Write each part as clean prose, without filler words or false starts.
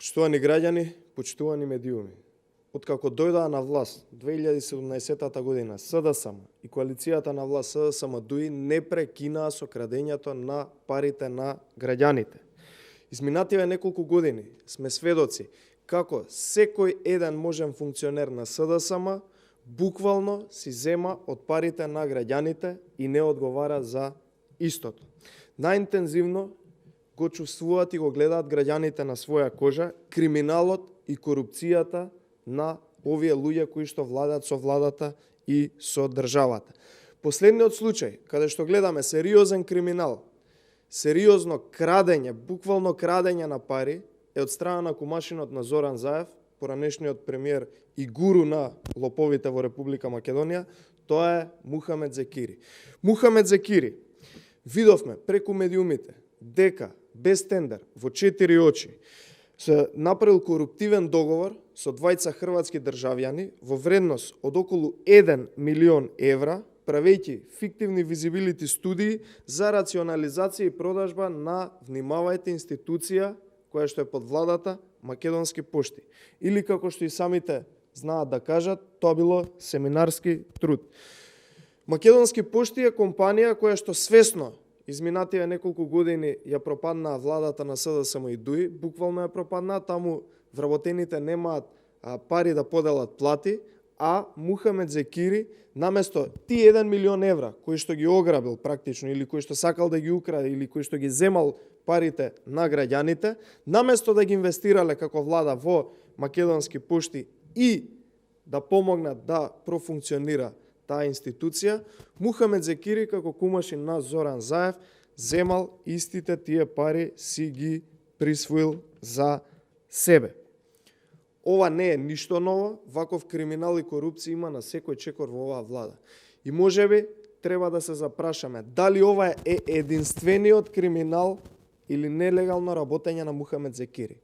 Почитувани граѓани, почитувани медиуми. Откако дојдаа на власт 2017 година, СДСМ и коалицијата на власт СДСМ ДУИ не прекинаа со крадењето на парите на граѓаните. Изминативе неколку години сме сведоци како секој еден можен функционер на СДСМ буквално си зема од парите на граѓаните и не одговара за истото. Најинтензивно го чувствуваат и го гледаат граѓаните на своја кожа криминалот и корупцијата на овие луѓе кои што владат со владата и со државата. Последниот случај, каде што гледаме сериозен криминал, сериозно крадење, буквално крадење на пари, е од страна на кумашинот на Зоран Заев, поранешниот премиер и гуру на лоповите во Република Македонија, тоа е Мухамед Зекири. Мухамед Зекири, видовме преку медиумите дека без тендер во 4 очи се направил коруптивен договор со двајца хрватски државјани во вредност од околу 1 милион евра, правејќи фиктивни визибилити студии за рационализација и продажба на, внимавајте, институција која што е под владата Македонски пошти. Или како што и самите знаат да кажат, тоа било семинарски труд. Македонски пошти е компанија која што свесно изминативе неколку години ја пропаднаа владата на СДСМ и ДУИ, буквално ја пропаднаа, таму вработените немаат пари да поделат плати, а Мухамед Зекири, наместо ти 1 милион евра, кои што ги ограбил практично, или кои што сакал да ги украде, или кои што ги земал парите на граѓаните, наместо да ги инвестирале како влада во Македонски пошти и да помогнат да профункционира таа институција, Мухамед Зекири како кумашин на Зоран Заев земал истите тие пари, си ги присвоил за себе. Ова не е ништо ново, ваков криминал и корупција има на секој чекор во оваа влада. И можеби треба да се запрашаме дали ова е единствениот криминал или нелегално работење на Мухамед Зекири.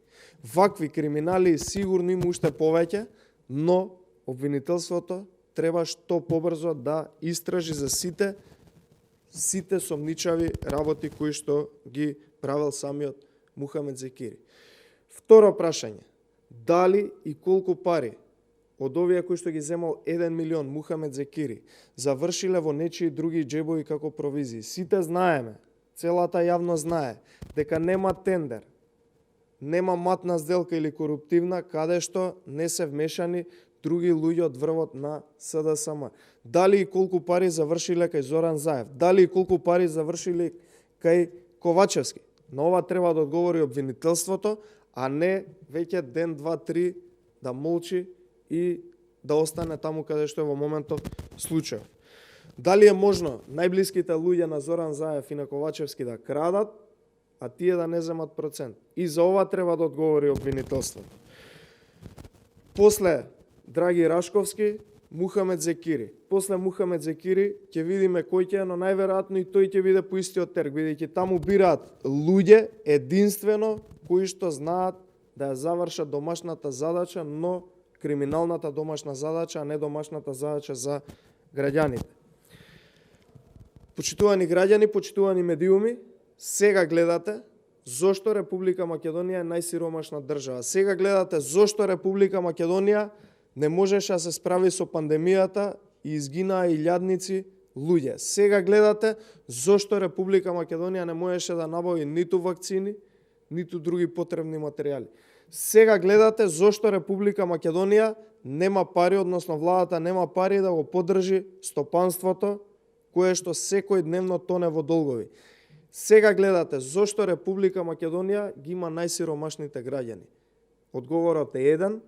Вакви криминали сигурно има уште повеќе, но обвинителството треба што побрзо да истражи за сите сомничави работи кои што ги правил самиот Мухамед Зекири. Второ прашање, дали и колку пари од овие кои што ги земал 1 милион Мухамед Зекири завршиле во нечии други джебови како провизии? Сите знаеме, целата јавност знае, дека нема тендер, нема матна сделка или коруптивна, каде што не се вмешани други луѓе од врвот на СДСМ. Дали и колку пари завршиле кај Зоран Заев? Дали и колку пари завршиле кај Ковачевски? На ова треба да одговори обвинителството, а не веќе ден, два, три да молчи и да остане таму каде што е во моментов случај. Дали е можно најблиските луѓе на Зоран Заев и на Ковачевски да крадат, а тие да не земат процент? И за ова треба да одговори обвинителството. После Драги Рашковски, Мухамед Зекири. После Мухамед Зекири ќе видиме кој ќе е, но најверојатно и тој ќе биде по истиот терг, бидејќи таму бираат луѓе единствено кои што знаат да ја завршат домашната задача, но криминалната домашна задача, а не домашната задача за граѓаните. Почитувани граѓани, почитувани медиуми, сега гледате зошто Република Македонија е најсиромашна држава. Сега гледате зошто Република Македонија не можеше да се справи со пандемијата и изгинаа илјадници луѓе. Сега гледате зошто Република Македонија не можеше да набави ниту вакцини, ниту други потребни материјали. Сега гледате зошто Република Македонија нема пари, односно владата нема пари да го поддржи стопанството кое што секој дневно тоне во долгови. Сега гледате зошто Република Македонија ги има најсиромашните граѓани. Одговорот е еден,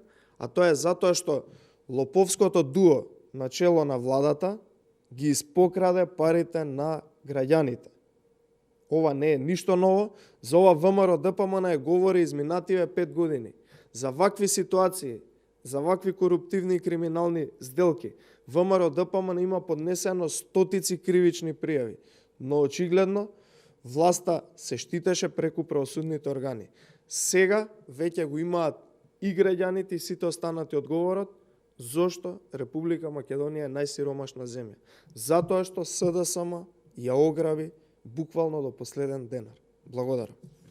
а тоа е затоа што лоповското дуо на чело на владата ги испокраде парите на граѓаните. Ова не е ништо ново, за ова ВМРО ДПМН е говори изминативе 5 години. За вакви ситуации, за вакви коруптивни и криминални сделки, ВМРО ДПМН има поднесено стотици кривични пријави, но очигледно власта се штитеше преку правосудните органи. Сега веќе го имаат и граѓаните и сите останати одговорот зошто Република Македонија е најсиромашна земја. Затоа што СДСМ ја ограби буквално до последен денар. Благодарам.